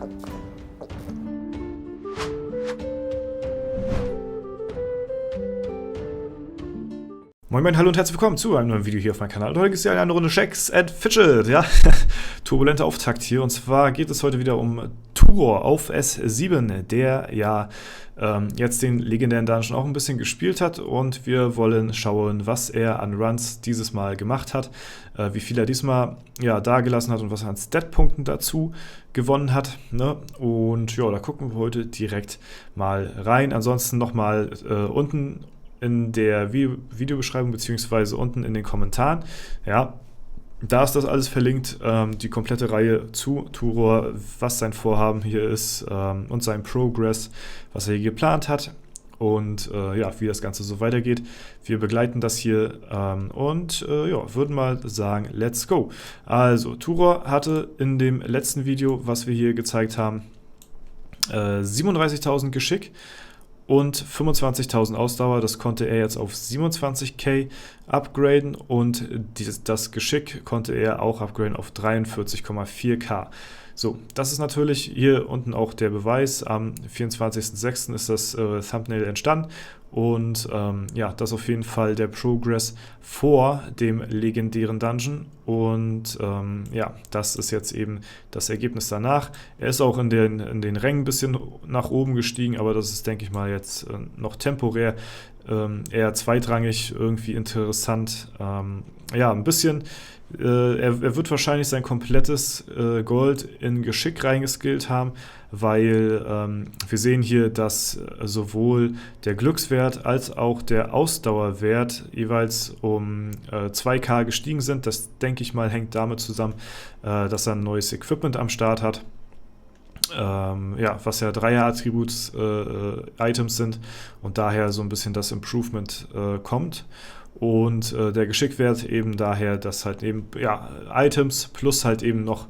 Moin Moin, hallo und herzlich willkommen zu einem neuen Video hier auf meinem Kanal. Und heute gibt es ja eine Runde Shaxx at Fidget, ja. Turbulenter Auftakt hier. Und zwar geht es heute wieder um Turor auf S7, der ja jetzt den legendären Dungeon auch ein bisschen gespielt hat. Und wir wollen schauen, was er an Runs dieses Mal gemacht hat, wie viel er diesmal ja dagelassen hat und was er an Stat-Punkten dazu gewonnen hat. Ne? Und ja, da gucken wir heute direkt mal rein. Ansonsten nochmal unten in der Videobeschreibung beziehungsweise unten in den Kommentaren. Ja, da ist das alles verlinkt, die komplette Reihe zu Turor, was sein Vorhaben hier ist und sein Progress, was er hier geplant hat und ja, wie das Ganze so weitergeht. Wir begleiten das hier und ja, würden mal sagen, let's go. Also, Turor hatte in dem letzten Video, was wir hier gezeigt haben, 37.000 Geschick und 25.000 Ausdauer. Das konnte er jetzt auf 27k upgraden und das Geschick konnte er auch upgraden auf 43,4k. So, das ist natürlich hier unten auch der Beweis. Am 24.06. ist das Thumbnail entstanden und ja, das ist auf jeden Fall der Progress vor dem legendären Dungeon und ja, das ist jetzt eben das Ergebnis danach. Er ist auch in den Rängen ein bisschen nach oben gestiegen, aber das ist, denke ich mal, jetzt noch temporär, eher zweitrangig, irgendwie interessant. Ja, ein bisschen. Er wird wahrscheinlich sein komplettes Gold in Geschick reingeskillt haben, weil wir sehen hier, dass sowohl der Glückswert als auch der Ausdauerwert jeweils um 2k gestiegen sind. Das, denke ich mal, hängt damit zusammen, dass er ein neues Equipment am Start hat. Ja, was ja Dreier-Attributs-Items sind und daher so ein bisschen das Improvement kommt. Und der Geschickwert eben daher, dass halt eben ja, Items plus halt eben noch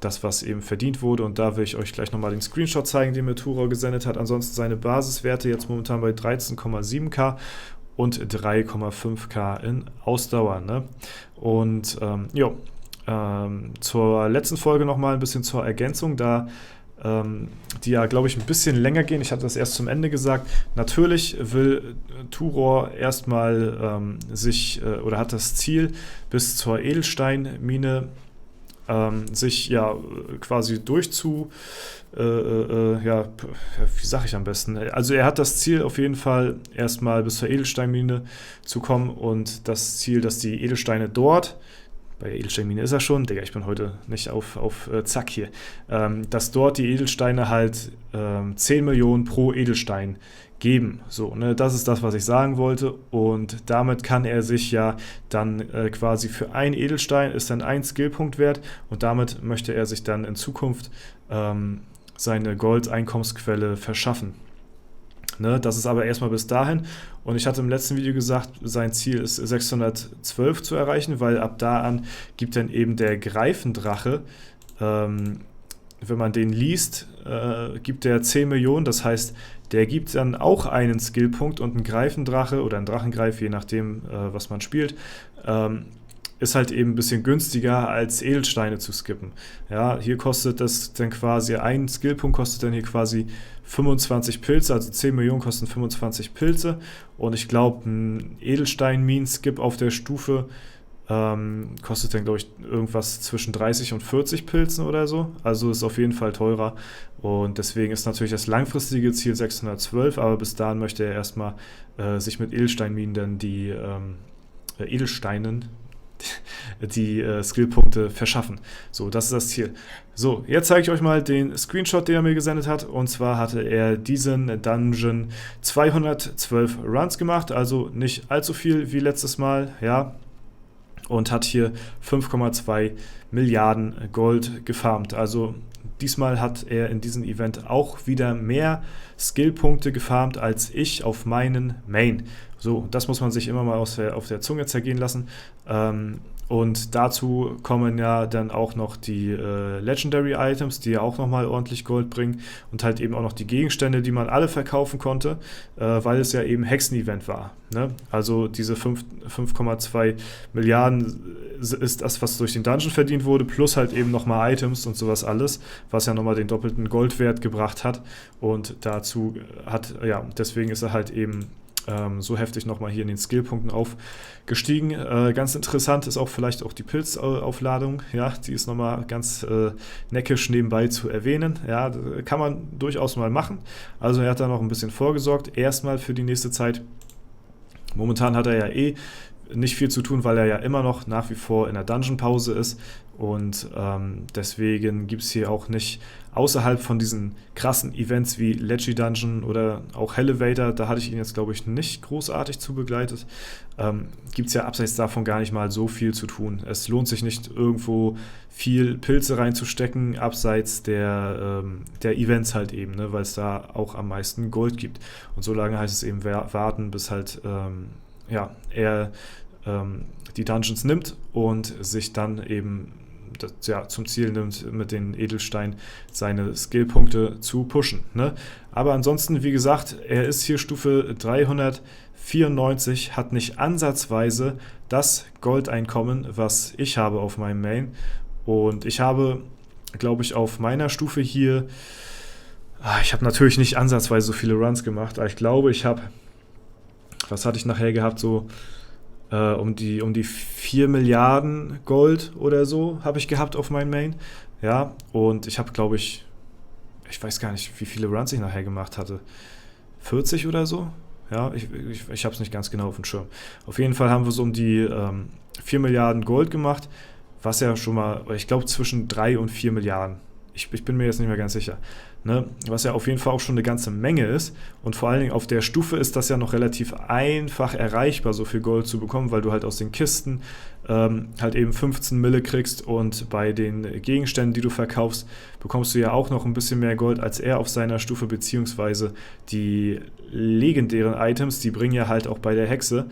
das, was eben verdient wurde. Und da will ich euch gleich nochmal den Screenshot zeigen, den mir Turor gesendet hat. Ansonsten seine Basiswerte jetzt momentan bei 13,7k und 3,5k in Ausdauer. Ne? Und jo, zur letzten Folge nochmal ein bisschen zur Ergänzung, da die ja, glaube ich, ein bisschen länger gehen. Ich hatte das erst zum Ende gesagt. Natürlich will Turor erstmal oder hat das Ziel, bis zur Edelsteinmine sich ja quasi ja, wie sage ich am besten? Also er hat das Ziel auf jeden Fall, erstmal bis zur Edelsteinmine zu kommen und das Ziel, dass die Edelsteine dort, bei der Edelsteinmine ist er schon, Digga, ich bin heute nicht auf Zack hier, dass dort die Edelsteine halt 10 Millionen pro Edelstein geben. So, ne, das ist das, was ich sagen wollte und damit kann er sich ja dann quasi für ein Edelstein ist dann ein Skillpunkt wert und damit möchte er sich dann in Zukunft seine Gold-Einkommensquelle verschaffen. Ne, das ist aber erstmal bis dahin und ich hatte im letzten Video gesagt, sein Ziel ist 612 zu erreichen, weil ab da an gibt dann eben der Greifendrache, wenn man den liest, gibt der 10 Millionen, das heißt, der gibt dann auch einen Skillpunkt und ein Greifendrache oder ein Drachengreif, je nachdem, was man spielt, ist halt eben ein bisschen günstiger als Edelsteine zu skippen. Ja, hier kostet das dann quasi, ein Skillpunkt kostet dann hier quasi 25 Pilze, also 10 Millionen kosten 25 Pilze und ich glaube ein Edelstein-Minen-Skip auf der Stufe kostet dann, glaube ich, irgendwas zwischen 30 und 40 Pilzen oder so. Also ist auf jeden Fall teurer und deswegen ist natürlich das langfristige Ziel 612, aber bis dahin möchte er erstmal sich mit Edelsteinminen dann die Edelsteinen die Skillpunkte verschaffen. So, das ist das Ziel. So, jetzt zeige ich euch mal den Screenshot, den er mir gesendet hat. Und zwar hatte er diesen Dungeon 212 Runs gemacht, also nicht allzu viel wie letztes Mal, ja. Und hat hier 5,2 Milliarden Gold gefarmt. Also diesmal hat er in diesem Event auch wieder mehr Skillpunkte gefarmt als ich auf meinen Main. So, das muss man sich immer mal auf der Zunge zergehen lassen. Und dazu kommen ja dann auch noch die Legendary Items, die ja auch nochmal ordentlich Gold bringen und halt eben auch noch die Gegenstände, die man alle verkaufen konnte, weil es ja eben Hexen-Event war. Ne? Also diese 5,2 Milliarden ist das, was durch den Dungeon verdient wurde, plus halt eben nochmal Items und sowas alles, was ja nochmal den doppelten Goldwert gebracht hat. Und dazu deswegen ist er halt eben so heftig nochmal hier in den Skillpunkten aufgestiegen. Ganz interessant ist auch vielleicht auch die Pilzaufladung. Ja, die ist nochmal ganz neckisch nebenbei zu erwähnen. Ja, kann man durchaus mal machen. Also er hat da noch ein bisschen vorgesorgt. Erstmal für die nächste Zeit. Momentan hat er ja nicht viel zu tun, weil er ja immer noch nach wie vor in der Dungeon-Pause ist und deswegen gibt es hier auch nicht außerhalb von diesen krassen Events wie Leggy Dungeon oder auch Elevator, da hatte ich ihn jetzt glaube ich nicht großartig zu begleitet, gibt es ja abseits davon gar nicht mal so viel zu tun. Es lohnt sich nicht irgendwo viel Pilze reinzustecken, abseits der Events halt eben, ne, weil es da auch am meisten Gold gibt. Und so lange heißt es eben warten, bis halt er die Dungeons nimmt und sich dann eben zum Ziel nimmt, mit den Edelsteinen seine Skillpunkte zu pushen. Ne? Aber ansonsten, wie gesagt, er ist hier Stufe 394, hat nicht ansatzweise das Goldeinkommen, was ich habe auf meinem Main. Und ich habe, glaube ich, auf meiner Stufe hier, ich habe natürlich nicht ansatzweise so viele Runs gemacht, aber ich glaube, was hatte ich nachher gehabt, so um die 4 Milliarden Gold oder so habe ich gehabt auf meinem Main. Ja, und ich habe, glaube ich weiß gar nicht, wie viele Runs ich nachher gemacht hatte. 40 oder so? Ja, ich habe es nicht ganz genau auf dem Schirm. Auf jeden Fall haben wir so um die 4 Milliarden Gold gemacht, was ja schon mal, ich glaube, zwischen 3 und 4 Milliarden. Ich bin mir jetzt nicht mehr ganz sicher. Ne? Was ja auf jeden Fall auch schon eine ganze Menge ist. Und vor allen Dingen auf der Stufe ist das ja noch relativ einfach erreichbar, so viel Gold zu bekommen, weil du halt aus den Kisten halt eben 15 Mille kriegst und bei den Gegenständen, die du verkaufst, bekommst du ja auch noch ein bisschen mehr Gold als er auf seiner Stufe, beziehungsweise die legendären Items, die bringen ja halt auch bei der Hexe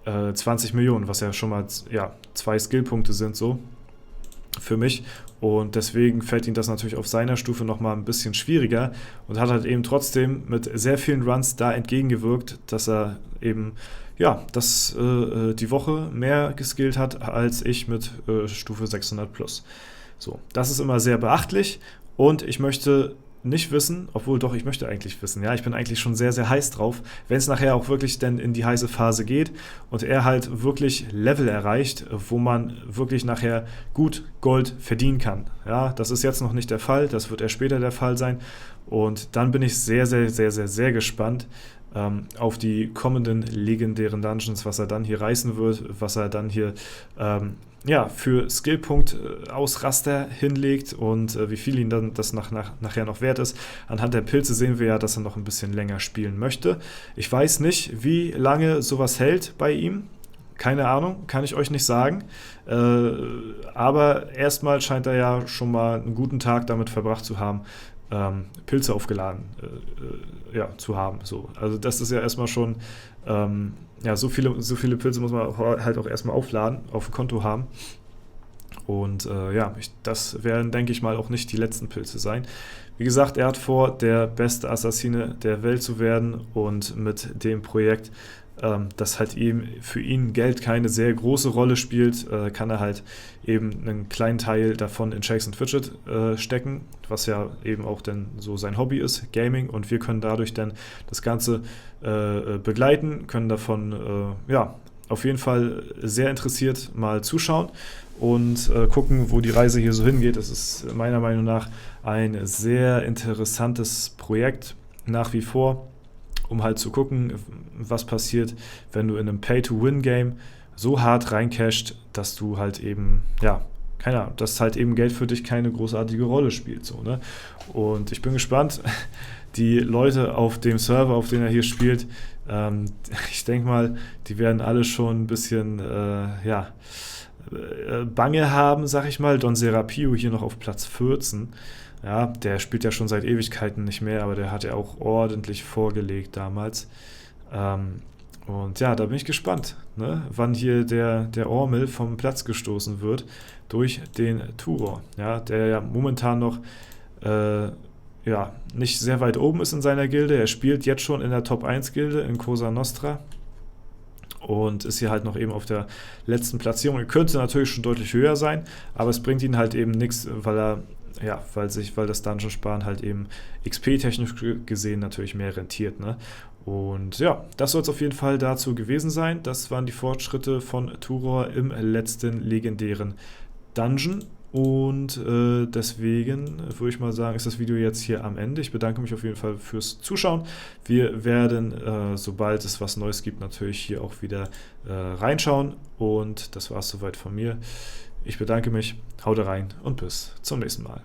20 Millionen, was ja schon mal 2 Skillpunkte sind so für mich. Und deswegen fällt ihm das natürlich auf seiner Stufe nochmal ein bisschen schwieriger und hat halt eben trotzdem mit sehr vielen Runs da entgegengewirkt, dass er eben die Woche mehr geskillt hat als ich mit Stufe 600 plus. So, das ist immer sehr beachtlich und ich möchte nicht wissen, obwohl doch, ich möchte eigentlich wissen, ja, ich bin eigentlich schon sehr, sehr heiß drauf, wenn es nachher auch wirklich dann in die heiße Phase geht und er halt wirklich Level erreicht, wo man wirklich nachher gut Gold verdienen kann. Ja, das ist jetzt noch nicht der Fall, das wird erst später der Fall sein und dann bin ich sehr, sehr, sehr, sehr, sehr gespannt auf die kommenden legendären Dungeons, was er dann hier reißen wird, was er dann hier für Skillpunkt-Ausraster hinlegt und wie viel ihm dann das nachher noch wert ist. Anhand der Pilze sehen wir ja, dass er noch ein bisschen länger spielen möchte. Ich weiß nicht, wie lange sowas hält bei ihm. Keine Ahnung, kann ich euch nicht sagen. Aber erstmal scheint er ja schon mal einen guten Tag damit verbracht zu haben, Pilze aufgeladen zu haben. So. Also das ist ja erstmal schon, so viele Pilze muss man halt auch erstmal aufladen, auf dem Konto haben. Und das werden, denke ich mal, auch nicht die letzten Pilze sein. Wie gesagt, er hat vor, der beste Assassine der Welt zu werden und mit dem Projekt, dass halt eben für ihn Geld keine sehr große Rolle spielt, kann er halt eben einen kleinen Teil davon in Shakes and Fidget stecken, was ja eben auch dann so sein Hobby ist, Gaming, und wir können dadurch dann das Ganze begleiten, können davon auf jeden Fall sehr interessiert mal zuschauen und gucken, wo die Reise hier so hingeht. Es ist meiner Meinung nach ein sehr interessantes Projekt nach wie vor, um halt zu gucken, was passiert, wenn du in einem Pay-to-Win-Game so hart reincasht, dass du halt eben, keine Ahnung, dass halt eben Geld für dich keine großartige Rolle spielt. So, ne? Und ich bin gespannt, die Leute auf dem Server, auf dem er hier spielt, ich denke mal, die werden alle schon ein bisschen, Bange haben, sag ich mal. Don Serapio hier noch auf Platz 14. Ja, der spielt ja schon seit Ewigkeiten nicht mehr, aber der hat ja auch ordentlich vorgelegt damals. Und ja, da bin ich gespannt, ne, wann hier der Ormel vom Platz gestoßen wird durch den Turor, ja, der ja momentan noch ja, nicht sehr weit oben ist in seiner Gilde. Er spielt jetzt schon in der Top 1 Gilde in Cosa Nostra und ist hier halt noch eben auf der letzten Platzierung. Er könnte natürlich schon deutlich höher sein, aber es bringt ihn halt eben nichts, weil das Dungeon Sparen halt eben XP-technisch gesehen natürlich mehr rentiert, ne? Und ja, das soll es auf jeden Fall dazu gewesen sein. Das waren die Fortschritte von Turor im letzten legendären Dungeon. Und deswegen würde ich mal sagen, ist das Video jetzt hier am Ende. Ich bedanke mich auf jeden Fall fürs Zuschauen. Wir werden, sobald es was Neues gibt, natürlich hier auch wieder reinschauen. Und das war es soweit von mir. Ich bedanke mich, haut rein und bis zum nächsten Mal.